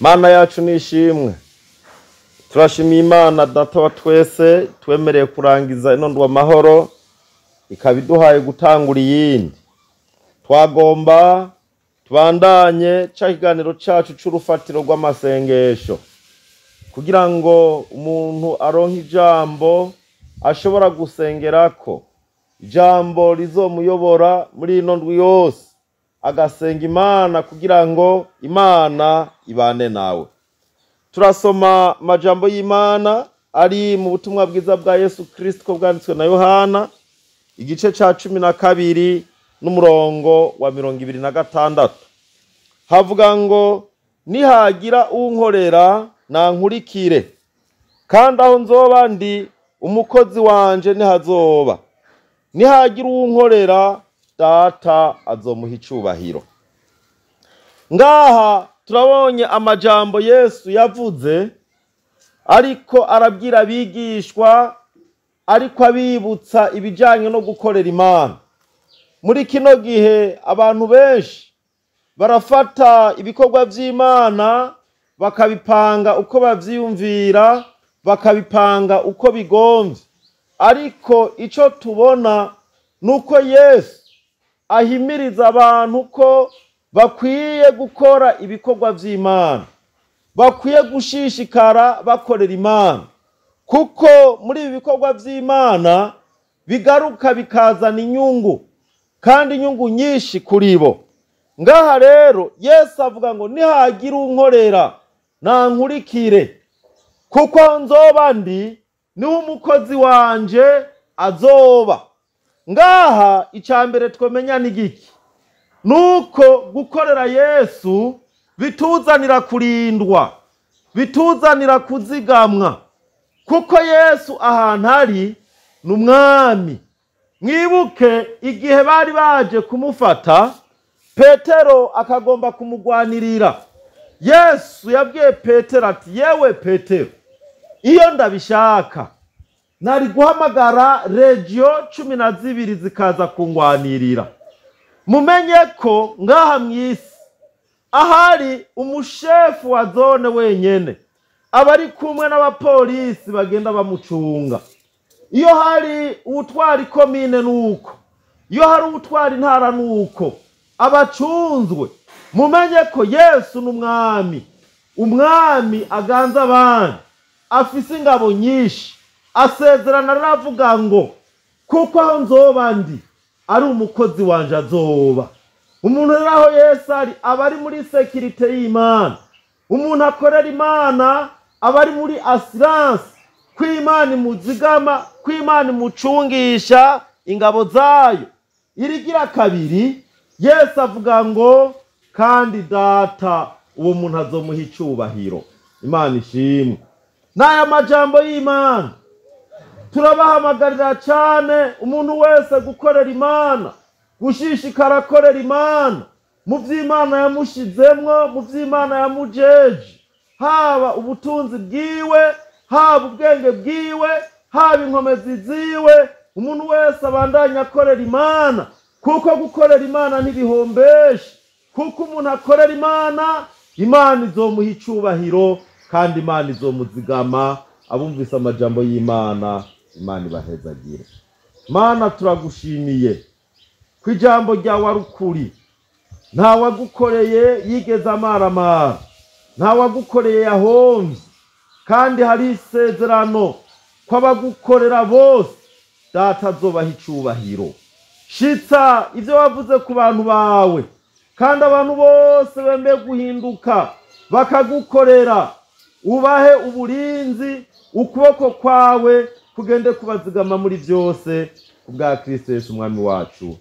Mana yacu nishimwe. Turashimiye Imana Data wa twese twemereye kurangiza ino ndwa mahoro ikabiduhaye gutangura iyindi. Twagomba tubandanye ca kiganiro cacu c'urufatiro rw'amasengesho kugira ngo umuntu aronke ijambo ashobora gusengerako, ijambo rizomuyobora muri ino ndwi yose, agasenga Imana kugira ngo Imana ibane nawe. Turasoma majambo y'Imana ari mu butumwa bwiza bwa Yesu Kristo bwanditswe na Yohana igice ca 12 n'umurongo wa 26. Havuga ngo nihagira unkorera nankurikire, kandi aho nzoba ndi umukozi wanje nihazoba. Nihagira unkorera Data azomuha icubahiro. Ngaha turabonye amajambo Yesu yavuze, ariko arabwira abigishwa, ariko abibutsa ibijanye no gukorera Imana. Muri kino gihe abantu benshi barafata ibikorwa vy'Imana bakabipanga uko bavyiyumvira, bakabipanga uko bigomvye, ariko ico tubona nuko Yesu ahimiriza abantu ko bakwiye gukora ibikorwa vy'Imana, bakwiye gushishikara bakorera Imana, kuko muri ibi bikorwa vy'Imana bigaruka bikazana inyungu, kandi inyungu nyinshi kuri bo. Ngaha rero Yesu avuga ngo nihagira unkorera nankurikire, kuko aho nzoba ndi niho umukozi wanje azoba. Ngaha icambere twomenya ni giki? Nuko gukorera Yesu bituzanira kurindwa, bituzanira kuzigamwa, kuko Yesu ahantu ari n'umwami. Mwibuke igihe bari baje kumufata, Petero akagomba kumugwanirira. Yesu yabwiye Petero ati, yewe Petero, iyo ndabishaka nari guhamagara regio 12 zikaza kungwanirira. Mumenye ko ngaha mw'isi ahari umushefu wa zone wenyene abari kumwe n'abapolisi bagenda bamucunga. Iyo hari utwara ikomine nuko, iyo hari utwara intara nuko abacunzwe. Mumenye ko Yesu n'umwami, umwami aganza abandi, afise ingabo nyinshi, asezerana aravuga ngo kuko aho nzoba ndi ari umukozi wanje azoba. Umuntu rero aho Yesu ari aba ari muri sekirite y'Imana. Umuntu akorera Imana aba ari muri assurance kw'Imana imuzigama, kw'Imana imucungisha ingabo zayo. Irigira kabiri Yesu avuga ngo kandi Data uwo muntu azomuha icubahiro. Imana ishimwe. N'aya majambo y'Imana turabahamagarira cyane umuntu wese gukorera Imana, gushishikara akorera Imana mu vy'Imana yamushizemwo, mu vy'Imana yamujeje, haba ubutunzi bwiwe, haba ubwenge bwiwe, haba inkomezi ziwe. Umuntu wese abandanya akorera Imana, kuko gukorera Imana ntibihombesha, kuko umuntu akorera Imana, Imana izomuha icubahiro kandi Imana izomuzigama. Abumvise amajambo y'Imana, Imana ibahezagire. Mana turagushimiye ku ijambo ryawe ari ukuri. Nta wagukoreye yigeze amaramara, nta wagukoreye yahomvye, kandi hari isezerano ko abagukorera bose Data azobaha icubahiro. Shitsa ivyo wavuze ku bantu bawe, kandi abantu bose bemeye guhinduka bakagukorera. Ubahe uburinzi, ukuboko kwawe kugende kubazigama muri byose, kubwa Kristo Yesu umwami wacu.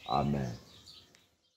Amen.